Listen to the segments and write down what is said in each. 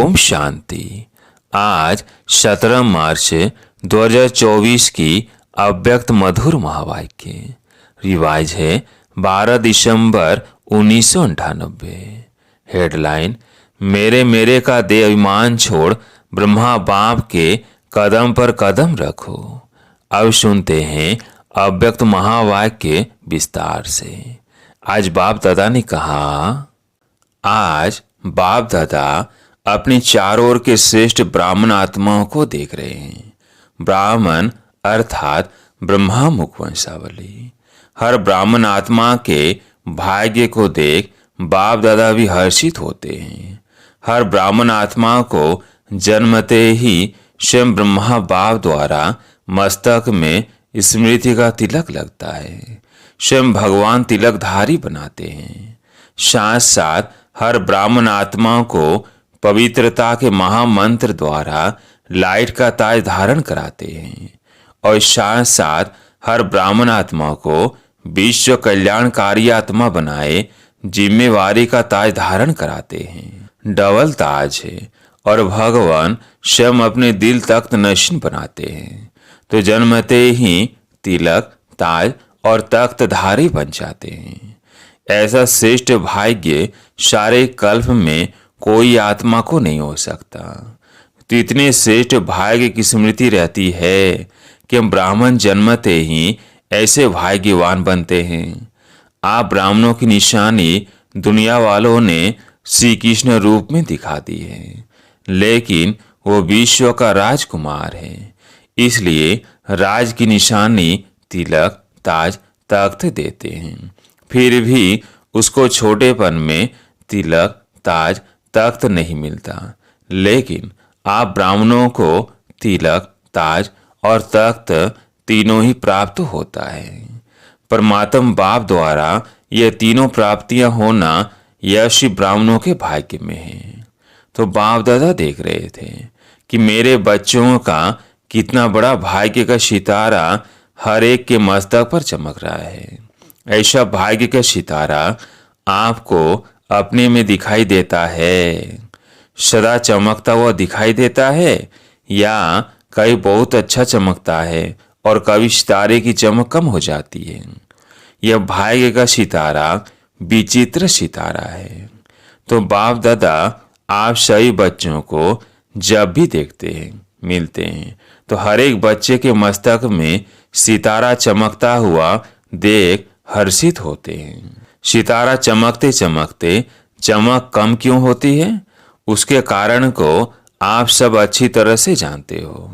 ओम शांति। आज 17 मार्च 2024 की अव्यक्त मधुर महावाक्य। रिवाइज है 12 दिसंबर 1998। हेडलाइन, मेरे मेरे का दे अभिमान छोड़ ब्रह्मा बाप के कदम पर कदम रखो। अब सुनते हैं अव्यक्त महावाक्य विस्तार से। आज बाप दादा ने कहा, आज बाप दादा अपने चारों ओर के श्रेष्ठ ब्राह्मण आत्माओं को देख रहे हैं। ब्राह्मण अर्थात ब्रह्मा मुख वंशावली। हर ब्राह्मण आत्मा के भाग्य को देख बाप दादा भी हर्षित होते हैं। हर ब्राह्मण आत्मा को जन्मते ही स्वयं ब्रह्मा बाप द्वारा मस्तक में स्मृति का तिलक लगता है। स्वयं भगवान तिलकधारी बनाते हैं। साथ साथ हर ब्राह्मण आत्मा को पवित्रता के महामंत्र द्वारा लाइट का ताज धारण कराते हैं और साथ साथ हर ब्राह्मण आत्मा को विश्व कल्याणकारी आत्मा बनाए जिम्मेवारी का ताज धारण कराते हैं। डबल ताज है और भगवान स्वयं अपने दिल तख्त नशीन बनाते हैं, तो जन्मते ही तिलक, ताज और तख्तधारी बन जाते हैं। ऐसा श्रेष्ठ भाग्य सारे कल्प में कोई आत्मा को नहीं हो सकता। तो इतने श्रेष्ठ भाग्य की स्मृति रहती है कि हम ब्राह्मण जन्मते ही ऐसे भाग्यवान बनते हैं। आप ब्राह्मणों की निशानी दुनिया वालों ने श्री कृष्ण रूप में दिखा दी है, लेकिन वो विश्व का राजकुमार है, इसलिए राज की निशानी तिलक, ताज, तख्त देते हैं। फिर भी उसको छोटेपन में तिलक, ताज, तख्त नहीं मिलता, लेकिन आप ब्राह्मणों को तिलक, ताज और तख्त तीनों ही प्राप्त होता है। परमात्मा बाप द्वारा ये तीनों प्राप्तियां होना यह श्री ब्राह्मणों के भाग्य में है। तो बाप दादा देख रहे थे कि मेरे बच्चों का कितना बड़ा भाग्य का सितारा हर एक के मस्तक पर चमक रहा है। ऐसा भाग्य का सितारा आपको अपने में दिखाई देता है। सदा चमकता हुआ दिखाई देता है या कभी बहुत अच्छा चमकता है और कभी सितारे की चमक कम हो जाती है। यह भाग्य का सितारा विचित्र सितारा है। तो बाप दादा आप सभी बच्चों को जब भी देखते हैं, मिलते हैं, तो हर एक बच्चे के मस्तक में सितारा चमकता हुआ देख हर्षित होते हैं। सितारा चमकते चमकते चमक कम क्यों होती है, उसके कारण को आप सब अच्छी तरह से जानते हो।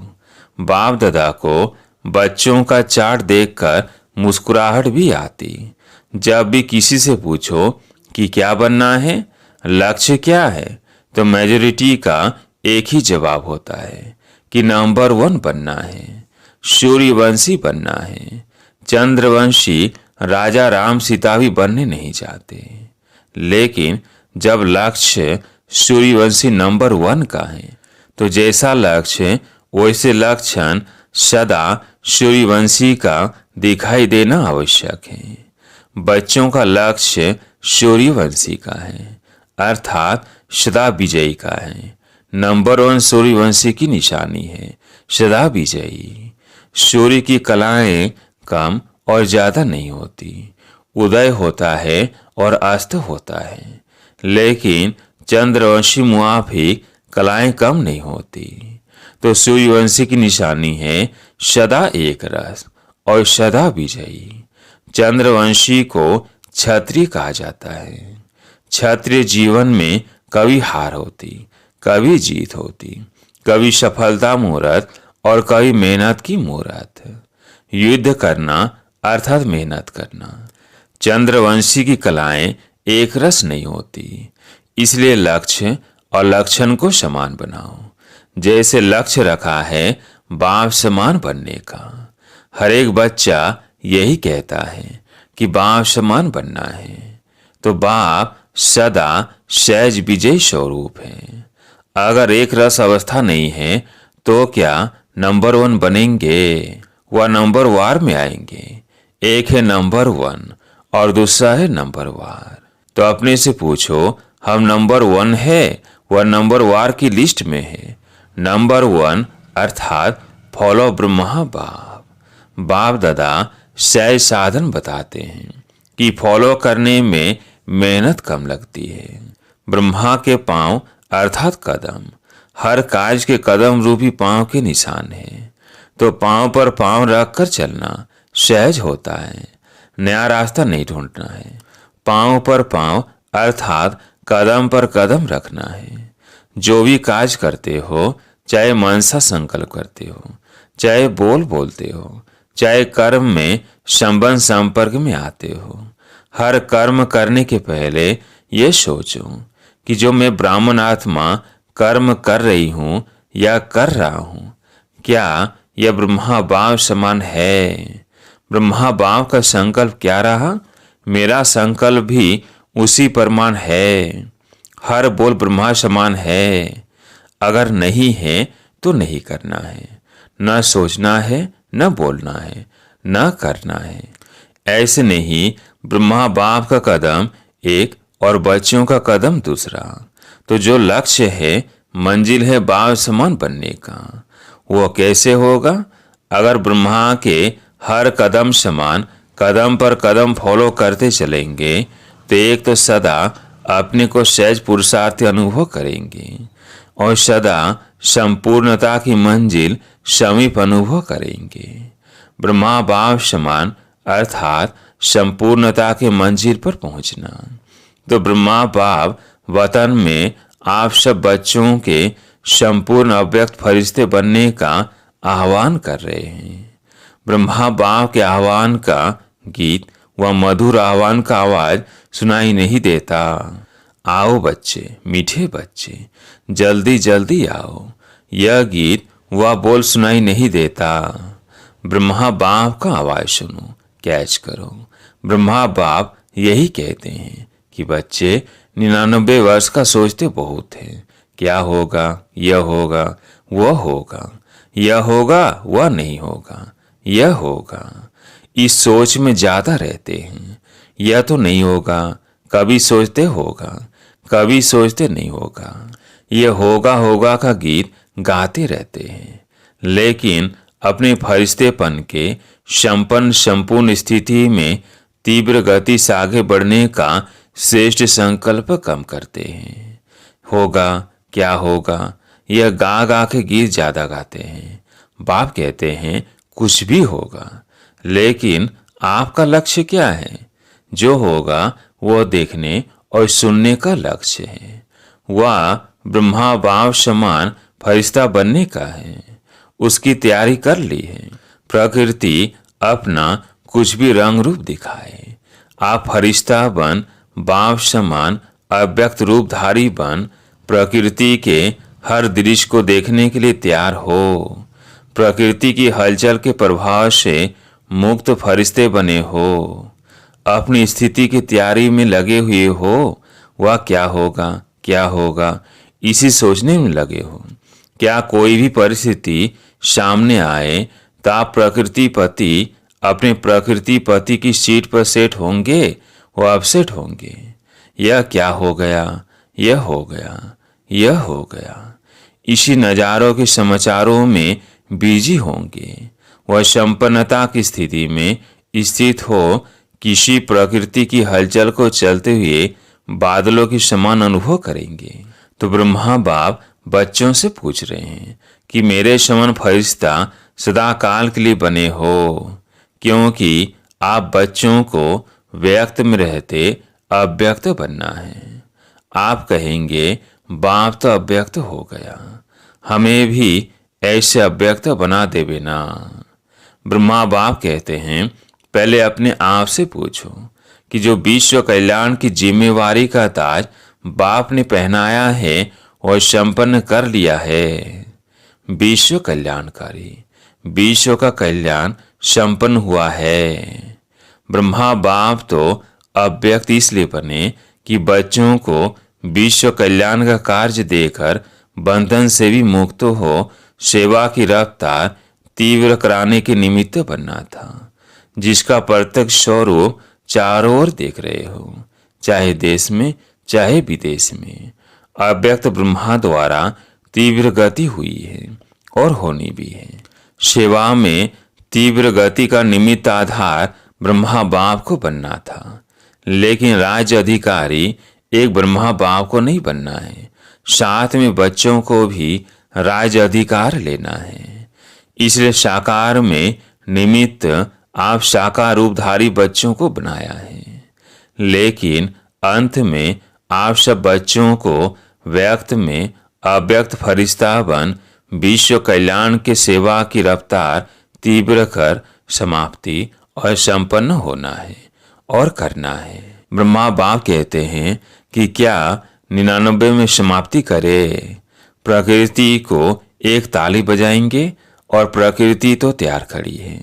बाप दादा को बच्चों का चार्ट देखकर मुस्कुराहट भी आती। जब भी किसी से पूछो कि क्या बनना है, लक्ष्य क्या है, तो मेजॉरिटी का एक ही जवाब होता है कि नंबर 1 बनना है, सूर्यवंशी बनना है। चंद्रवंशी राजा राम सीता भी बनने नहीं चाहते, लेकिन जब लक्ष्य सूर्यवंशी नंबर 1 का है, तो जैसा लक्ष्य वैसे लक्षण सदा सूर्यवंशी का दिखाई देना आवश्यक है। बच्चों का लक्ष्य सूर्यवंशी का है, अर्थात सदा विजयी का है। नंबर 1 सूर्यवंशी की निशानी है, सदा विजयी। सूर्य की कलाएं कम और ज्यादा नहीं होती, उदय होता है और अस्त होता है, लेकिन चंद्रवंशी मुआफिक कलाएं कम नहीं होती। तो सूर्यवंशी की निशानी है सदा एक रस और सदा विजयी। चंद्रवंशी को क्षत्रिय कहा जाता है। क्षत्रिय जीवन में कभी हार होती, कभी जीत होती, कभी सफलता मुहूर्त और कभी मेहनत की मुहूर्त। युद्ध करना अर्थात मेहनत करना। चंद्रवंशी की कलाएं एक रस नहीं होती, इसलिए लक्ष्य और लक्षण को समान बनाओ। जैसे लक्ष्य रखा है बाप समान बनने का। हर एक बच्चा यही कहता है कि बाप समान बनना है, तो बाप सदा सहज विजय स्वरूप है। अगर एक रस अवस्था नहीं है तो क्या नंबर 1 बनेंगे? वह नंबर वार में आएंगे। एक है नंबर 1 और दूसरा है नंबर वार। तो अपने से पूछो, हम नंबर 1 है वह नंबरवार की लिस्ट में है। नंबर 1 अर्थात फॉलो ब्रह्मा बाप। बाप दादा सहज साधन बताते हैं कि फॉलो करने में मेहनत कम लगती है। ब्रह्मा के पांव अर्थात कदम हर काज के कदम रूपी पांव के निशान है, तो पांव पर पांव रखकर चलना सहज होता है। नया रास्ता नहीं ढूंढना है। पांव पर पांव अर्थात कदम पर कदम रखना है। जो भी काज करते हो, चाहे मनसा संकल्प करते हो, चाहे बोलते हो, चाहे कर्म में संबंध संपर्क में आते हो, हर कर्म करने के पहले ये सोचो कि जो मैं ब्राह्मण आत्मा कर्म कर रही हूं या कर रहा हूं, क्या यह ब्रह्मा बाप समान है? ब्रह्मा बाप का संकल्प क्या रहा, मेरा संकल्प भी उसी प्रमाण है। हर बोल ब्रह्मा समान है। अगर नहीं है तो नहीं करना है, न सोचना है, न बोलना है, न करना है। ऐसे नहीं ब्रह्मा बाप का कदम एक और बच्चों का कदम दूसरा। तो जो लक्ष्य है, मंजिल है बाप समान बनने का, वो कैसे होगा? अगर ब्रह्मा के हर कदम समान कदम पर कदम फॉलो करते चलेंगे तो एक तो सदा अपने को सहज पुरुषार्थी अनुभव करेंगे और सदा संपूर्णता की मंजिल समीप अनुभव करेंगे। ब्रह्मा बाप समान अर्थात संपूर्णता के मंजिल पर पहुंचना। तो ब्रह्मा बाप वतन में आप सब बच्चों के संपूर्ण अव्यक्त फरिश्ते बनने का आह्वान कर रहे हैं। ब्रह्मा बाप के आह्वान का गीत व मधुर आह्वान का आवाज सुनाई नहीं देता। आओ बच्चे, मीठे बच्चे, जल्दी जल्दी आओ, यह गीत वह बोल सुनाई नहीं देता। ब्रह्मा बाप का आवाज सुनो, कैच करो। ब्रह्मा बाप यही कहते हैं कि बच्चे 99 वर्ष का सोचते बहुत है। क्या होगा, यह होगा, वह होगा, यह होगा, वह नहीं होगा, यह होगा। इस सोच में ज्यादा रहते हैं। यह तो नहीं होगा, कभी सोचते होगा, कभी सोचते नहीं होगा। यह होगा होगा का गीत गाते रहते हैं, लेकिन अपने फरिश्तेपन के संपूर्ण स्थिति में तीव्र गति से आगे बढ़ने का श्रेष्ठ संकल्प कम करते हैं। होगा, क्या होगा, यह गा गा के गीत ज्यादा गाते हैं। बाप कहते हैं कुछ भी होगा, लेकिन आपका लक्ष्य क्या है? जो होगा वह देखने और सुनने का लक्ष्य है। वह ब्रह्मा बाप समान फरिश्ता बनने का है। उसकी तैयारी कर ली है। प्रकृति अपना कुछ भी रंग रूप दिखाए, आप फरिश्ता बन, बाप समान अव्यक्त रूपधारी बन, प्रकृति के हर दृश्य को देखने के लिए तैयार हो। प्रकृति की हलचल के प्रभाव से मुक्त फरिश्ते बने हो। अपनी स्थिति की तैयारी में लगे हुए हो। वह क्या होगा, क्या होगा, इसी सोचने में लगे हो। क्या कोई भी परिस्थिति सामने आए तो आप प्रकृति पति अपने प्रकृति पति की सीट पर सेट होंगे, वो अपसेट होंगे। यह क्या हो गया, यह हो गया, यह हो गया, इसी नजारों के समाचारों में बिजी होंगे। वह संपन्नता की स्थिति में स्थित हो, किसी प्रकृति की हलचल को चलते हुए बादलों की समान अनुभव करेंगे। तो ब्रह्मा बाप बच्चों से पूछ रहे हैं कि मेरे समान फरिश्ता सदा काल के लिए बने हो, क्योंकि आप बच्चों को व्यक्त में रहते अव्यक्त बनना है। आप कहेंगे बाप तो अव्यक्त हो गया, हमें भी ऐसे अव्यक्त बना देवे ना। ब्रह्मा बाप कहते हैं पहले अपने आप से पूछो कि जो विश्व कल्याण की जिम्मेवारी का ताज बाप ने पहनाया है और संपन्न कर लिया है। विश्व कल्याणकारी, विश्व का कल्याण संपन्न हुआ है। ब्रह्मा बाप तो अव्यक्त इसलिए बने कि बच्चों को विश्व कल्याण का कार्य देकर बंधन से भी मुक्त हो सेवा की रफ्तार तीव्र कराने के निमित्त बनना था, जिसका प्रत्यक्ष स्वरूप चारों ओर देख रहे हो, चाहे देश में चाहे विदेश में। अव्यक्त ब्रह्मा द्वारा तीव्र गति हुई है और होनी भी है। सेवा में तीव्र गति का निमित्त आधार ब्रह्मा बाप को बनना था, लेकिन राज्य अधिकारी एक ब्रह्मा बाप को नहीं बनना है, साथ में बच्चों को भी राज्य अधिकार लेना है। इसलिए साकार में निमित्त आप साकार रूपधारी बच्चों को बनाया है, लेकिन अंत में आप सब बच्चों को व्यक्त में अव्यक्त फरिश्ता बन विश्व कल्याण के सेवा की रफ्तार तीव्र कर समाप्ति और संपन्न होना है और करना है। ब्रह्मा बाप कहते हैं कि क्या 99 में समाप्ति करे। प्रकृति को एक ताली बजाएंगे और प्रकृति तो तैयार खड़ी है।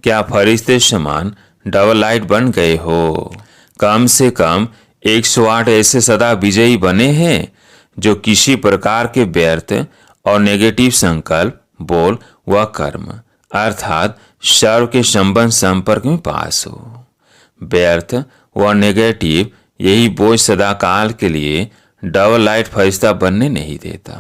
क्या फरिश्ते समान डबल लाइट बन गए हो? कम से कम 108 ऐसे सदा विजयी बने हैं जो किसी प्रकार के व्यर्थ और नेगेटिव संकल्प, बोल व कर्म अर्थात सर्व के संबंध संपर्क में पास हो। व्यर्थ व नेगेटिव यही बोझ सदाकाल के लिए डबल लाइट फरिश्ता बनने नहीं देता।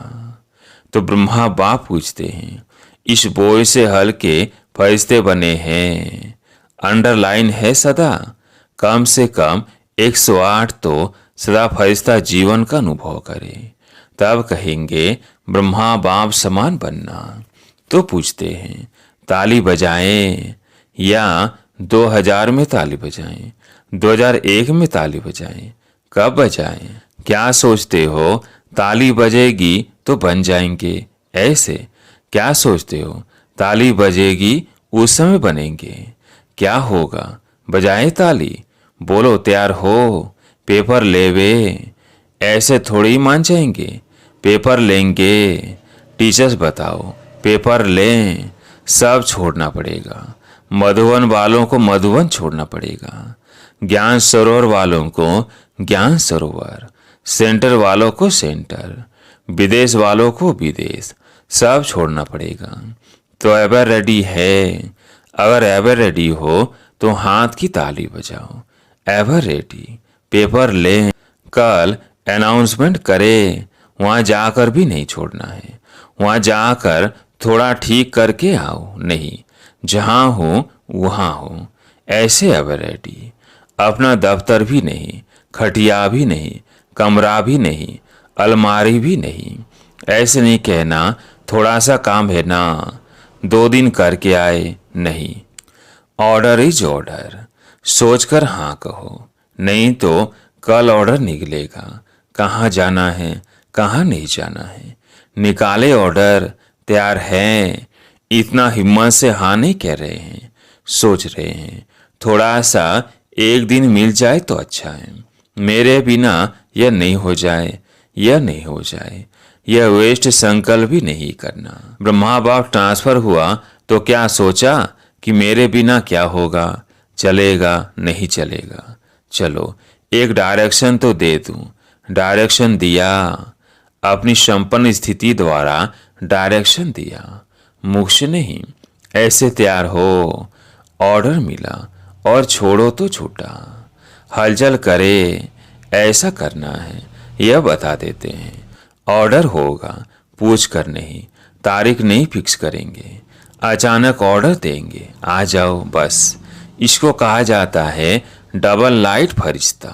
तो ब्रह्मा बाप पूछते हैं, इस बोझ से हल्के फरिश्ते बने हैं, अंडरलाइन है सदा, कम से कम 108 तो सदा फरिश्ता जीवन का अनुभव करे, तब कहेंगे ब्रह्मा बाप समान बनना। तो पूछते हैं, ताली बजाएं या 2000 में ताली बजाएं, 2001 में ताली बजाएं, कब बजाएं? क्या सोचते हो ताली बजेगी तो बन जाएंगे ऐसे? क्या सोचते हो ताली बजेगी उस समय बनेंगे? क्या होगा? बजाएं ताली, बोलो तैयार हो, पेपर ले वे, ऐसे थोड़ी ही मान जाएंगे। पेपर लेंगे, टीचर्स बताओ पेपर लें, सब छोड़ना पड़ेगा। मधुवन वालों को मधुवन छोड़ना पड़ेगा, ज्ञान सरोवर वालों को ज्ञान सरोवर, सेंटर वालों को सेंटर, विदेश वालों को विदेश, सब छोड़ना पड़ेगा। तो एवर रेडी है? अगर एवर रेडी हो तो हाथ की ताली बजाओ। एवर रेडी, पेपर लें, कल अनाउंसमेंट करें, वहां जाकर भी नहीं छोड़ना है। वहां जाकर थोड़ा ठीक करके आओ, नहीं जहां हो वहां हो, ऐसे एवर रेडी। अपना दफ्तर भी नहीं, खटिया भी नहीं, कमरा भी नहीं, अलमारी भी नहीं, ऐसे नहीं कहना थोड़ा सा काम है ना, 2 दिन करके आए, नहीं। ऑर्डर इज ऑर्डर, सोचकर हाँ कहो, नहीं तो कल ऑर्डर निकलेगा। कहाँ जाना है, कहाँ नहीं जाना है, निकाले ऑर्डर, तैयार हैं। इतना हिम्मत से हाँ नहीं कह रहे हैं, सोच रहे हैं थोड़ा सा एक दिन मिल जाए तो अच्छा है, मेरे बिना यह नहीं हो जाए, यह नहीं हो जाए, यह वेस्ट संकल्प भी नहीं करना। ब्रह्मा बाप ट्रांसफर हुआ तो क्या सोचा कि मेरे बिना क्या होगा, चलेगा नहीं चलेगा, चलो एक डायरेक्शन तो दे दूं। डायरेक्शन दिया, अपनी संपन्न स्थिति द्वारा डायरेक्शन दिया, मुख से नहीं। ऐसे तैयार हो, ऑर्डर मिला और छोड़ो तो छूटा। हलचल करे, ऐसा करना है, यह बता देते हैं। ऑर्डर होगा, पूछ कर नहीं, तारीख नहीं फिक्स करेंगे, अचानक ऑर्डर देंगे, आ जाओ बस। इसको कहा जाता है डबल लाइट फरिश्ता,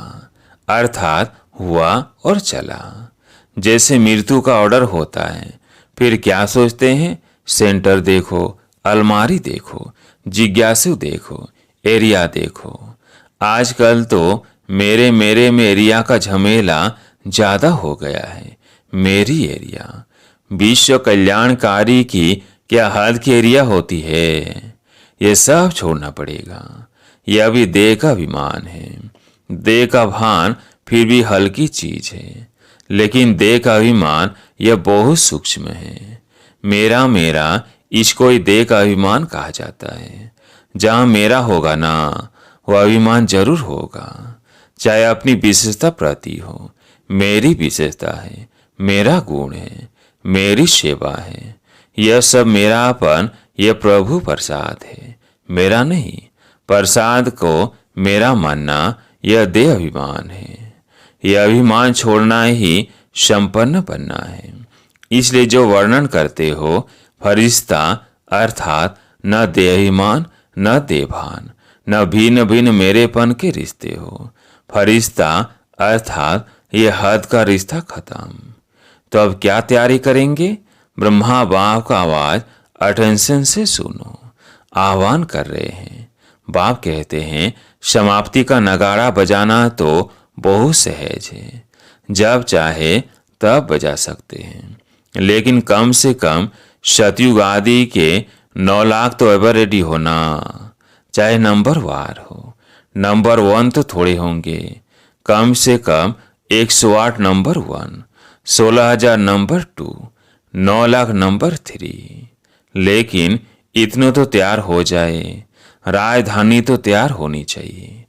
अर्थात हुआ और चला। जैसे मृत्यु का ऑर्डर होता है, फिर क्या सोचते हैं, सेंटर देखो, अलमारी देखो, जिज्ञासु देखो, एरिया देखो। आजकल तो मेरे में एरिया का झमेला ज्यादा हो गया है। मेरी एरिया, विश्व कल्याणकारी की क्या हद की एरिया होती है? ये सब छोड़ना पड़ेगा। यह भी देह का अभिमान है। देह का भान फिर भी हल्की चीज है, लेकिन देह का अभिमान यह बहुत सूक्ष्म है। मेरा इसको ही देह का अभिमान कहा जाता है। जहां मेरा होगा ना, वह अभिमान जरूर होगा, चाहे अपनी विशेषता प्रति हो। मेरी विशेषता है, मेरा गुण है, मेरी सेवा है, यह सब मेरापन, यह प्रभु प्रसाद है, मेरा नहीं। प्रसाद को मेरा मानना यह देह अभिमान है। यह अभिमान छोड़ना ही संपन्न बनना है। इसलिए जो वर्णन करते हो फरिश्ता अर्थात न देहिमान न देभान न भिन्न भिन्न मेरेपन के रिश्ते हो। फरिश्ता अर्थात ये हद का रिश्ता खत्म। तो अब क्या तैयारी करेंगे? ब्रह्मा बाप का आवाज अटेंशन से सुनो। आह्वान कर रहे हैं। बाप कहते हैं समाप्ति का नगाड़ा बजाना तो बहुत सहज है, जब चाहे तब बजा सकते हैं, लेकिन कम से कम सतयुग आदि के 9 लाख तो एवर रेडी होना, चाहे नंबर वार हो। नंबर 1 तो थोड़े होंगे, कम से कम 108 नंबर 1, 16,000 नंबर 2, 9 लाख नंबर 3। लेकिन इतने तो तैयार हो जाए, राजधानी तो तैयार होनी चाहिए।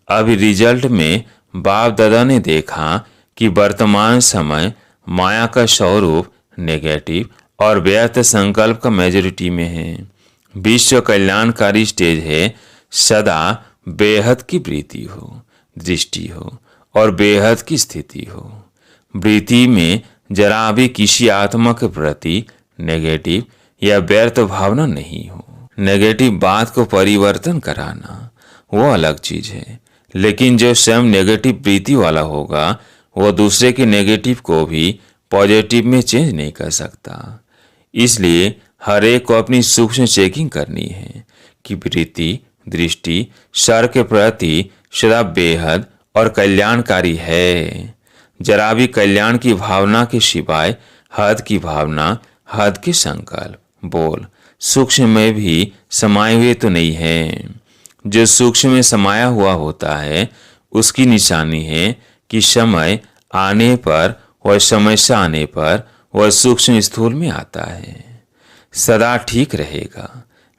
अभी रिजल्ट में बाप दादा ने देखा कि वर्तमान समय माया का स्वरूप नेगेटिव और व्यर्थ संकल्प का मेजोरिटी में है। विश्व कल्याणकारी स्टेज है, सदा बेहद की वृत्ति हो, दृष्टि हो और बेहद की स्थिति हो। वृत्ति में जरा भी किसी आत्मा के प्रति नेगेटिव या व्यर्थ भावना नहीं हो। नेगेटिव बात को परिवर्तन कराना वो अलग चीज है, लेकिन जो स्वयं नेगेटिव वृत्ति वाला होगा वो दूसरे के नेगेटिव को भी पॉजिटिव में चेंज नहीं कर सकता। इसलिए हर एक को अपनी सूक्ष्म चेकिंग करनी है कि वृत्ति दृष्टि सर के प्रति सदा बेहद और कल्याणकारी है। जरा भी कल्याण की भावना के सिवाय हद की भावना, हद के संकल्प, बोल सूक्ष्म में भी समाये हुए तो नहीं है। जो सूक्ष्म में समाया हुआ होता है उसकी निशानी है कि समय आने पर और समस्या आने पर वह सूक्ष्म स्थूल में आता है। सदा ठीक रहेगा,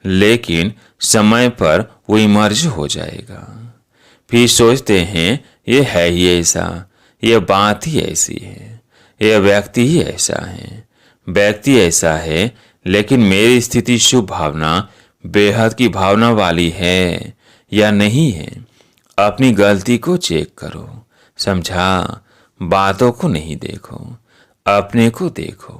लेकिन समय पर वो इमर्ज हो जाएगा। फिर सोचते हैं ये है ही ऐसा, ये बात ही ऐसी है, यह व्यक्ति ही ऐसा है, व्यक्ति ऐसा है, लेकिन मेरी स्थिति शुभ भावना, बेहद की भावना वाली है या नहीं है। अपनी गलती को चेक करो, समझा? बातों को नहीं देखो, अपने को देखो।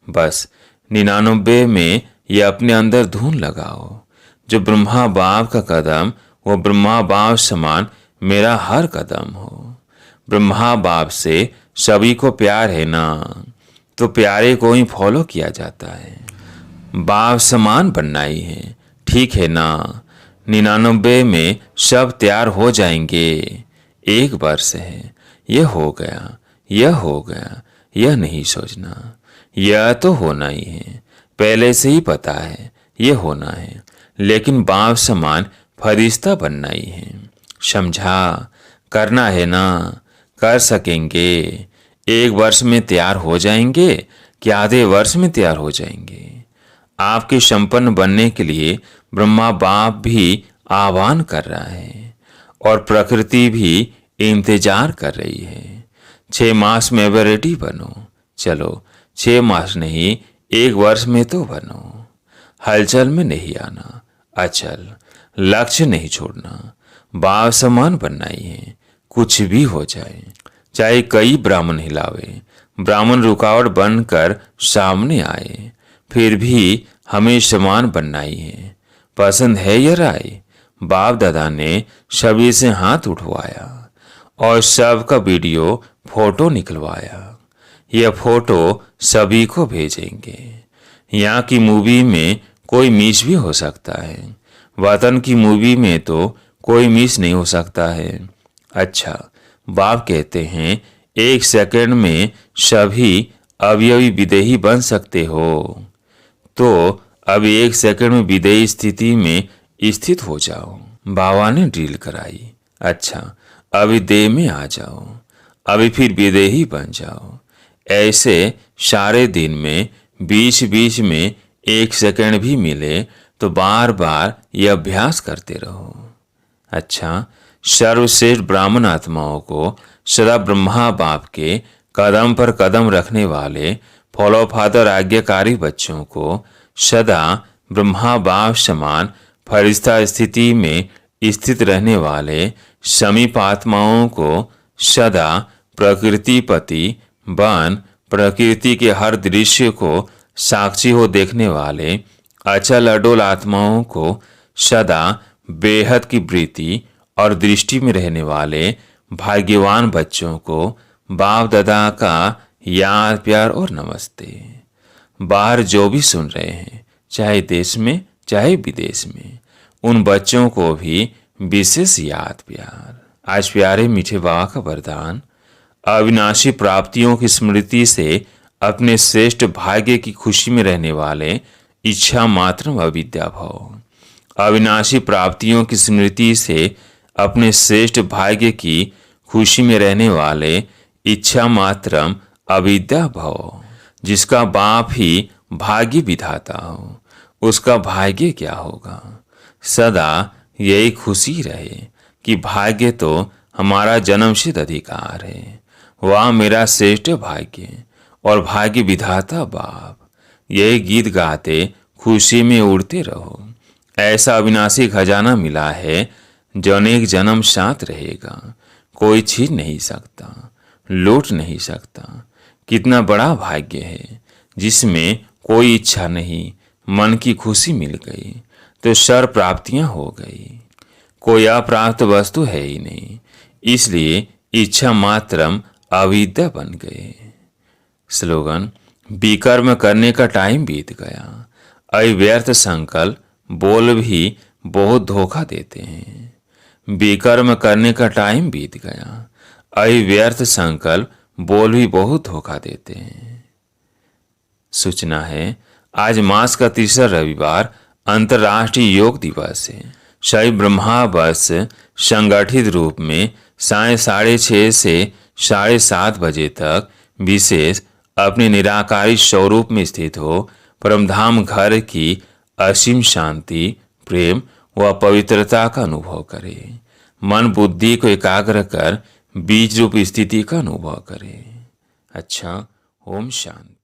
बस 99 में ये अपने अंदर धून लगाओ। जो ब्रह्मा बाप का कदम वो ब्रह्मा बाप समान मेरा हर कदम हो। ब्रह्मा बाप से सभी को प्यार है ना, तो प्यारे को ही फॉलो किया जाता है। बाप समान बनना ही है, ठीक है ना? 99 में सब तैयार हो जाएंगे। 1 वर्ष है, यह हो गया, यह हो गया, यह नहीं सोचना। यह तो होना ही है, पहले से ही पता है यह होना है, लेकिन बाप समान फरिश्ता बनना ही है। समझा? करना है ना? कर सकेंगे। 1 वर्ष में तैयार हो जाएंगे कि आधे वर्ष में तैयार हो जाएंगे? आपके संपन्न बनने के लिए ब्रह्मा बाप भी आह्वान कर रहा है और प्रकृति भी इंतजार कर रही है। 6 मास में रेडी बनो। चलो 6 मास नहीं, 1 वर्ष में तो बनो। हलचल में नहीं आना, अचल, लक्ष्य नहीं छोड़ना। बाप समान बनना ही है, कुछ भी हो जाए, चाहे कई ब्राह्मण हिलावे, ब्राह्मण रुकावट बनकर सामने आए, फिर भी हमें समान बनना ही है। पसंद है यह राय? बाप दादा ने सभी से हाथ उठवाया और सबका वीडियो फोटो निकलवाया। यह फोटो सभी को भेजेंगे। यहाँ की मूवी में कोई मिस भी हो सकता है, वतन की मूवी में तो कोई मिस नहीं हो सकता है। अच्छा, बाप कहते हैं 1 सेकंड में सभी अवयवी विदेही बन सकते हो, तो अब 1 सेकंड में विदेही स्थिति में स्थित हो जाओ। बाबा ने ड्रिल कराई। अच्छा, अभी देह में आ जाओ, अभी फिर विदेही बन जाओ। ऐसे सारे दिन में बीच बीच में 1 सेकंड भी मिले तो बार बार ये अभ्यास करते रहो। अच्छा, सर्वश्रेष्ठ ब्राह्मण आत्माओं को सदा ब्रह्मा बाप के कदम पर कदम रखने वाले फॉलो फादर आज्ञाकारी बच्चों को सदा ब्रह्मा बाप समान फरिश्ता स्थिति में स्थित रहने वाले समीप आत्माओं को सदा प्रकृतिपति वन प्रकृति के हर दृश्य को साक्षी हो देखने वाले अचल अडोल आत्माओं को सदा बेहद की वृत्ति और दृष्टि में रहने वाले भाग्यवान बच्चों को बाप दादा का याद प्यार और नमस्ते। बाहर जो भी सुन रहे हैं, चाहे देश में चाहे विदेश में, उन बच्चों को भी विशेष याद प्यार। आज प्यारे मीठे बाबा का वरदान, अविनाशी प्राप्तियों की स्मृति से अपने श्रेष्ठ भाग्य की खुशी में रहने वाले इच्छा मात्र अविद्या भव। अविनाशी प्राप्तियों की स्मृति से अपने श्रेष्ठ भाग्य की खुशी में रहने वाले इच्छा मात्रम अविद्या भव। जिसका बाप ही भाग्य विधाता हो, उसका भाग्य क्या होगा। सदा यही खुशी रहे कि भाग्य तो हमारा जन्मसिद्ध अधिकार है, वह मेरा श्रेष्ठ भाग्य और भाग्य विधाता बाप। यही गीत गाते खुशी में उड़ते रहो। ऐसा अविनाशी खजाना मिला है जो अनेक जन्म साथ रहेगा, कोई छीन नहीं सकता, लूट नहीं सकता। कितना बड़ा भाग्य है जिसमें कोई इच्छा नहीं, मन की खुशी मिल गई तो सर्व प्राप्तियां हो गई। कोई अप्राप्त वस्तु है ही नहीं, इसलिए इच्छा मात्रम अविद्या बन गए। स्लोगन, विकर्म करने का टाइम बीत गया। अव्यर्थ संकल्प बोल भी बहुत धोखा देते हैं। विकर्म करने का टाइम बीत गया। अव्यर्थ संकल्प बोल भी बहुत धोखा देते हैं। सूचना है, आज मास का तीसरा रविवार अंतर्राष्ट्रीय योग दिवस है। शैव ब्रह्मावर्ष संगठित रूप में साय 6:30 से 7:30 बजे तक विशेष अपने निराकारी स्वरूप में स्थित हो परमधाम घर की असीम शांति, प्रेम व पवित्रता का अनुभव करे। मन बुद्धि को एकाग्र कर बीज रूप स्थिति का अनुभव करे। अच्छा, ओम शांति।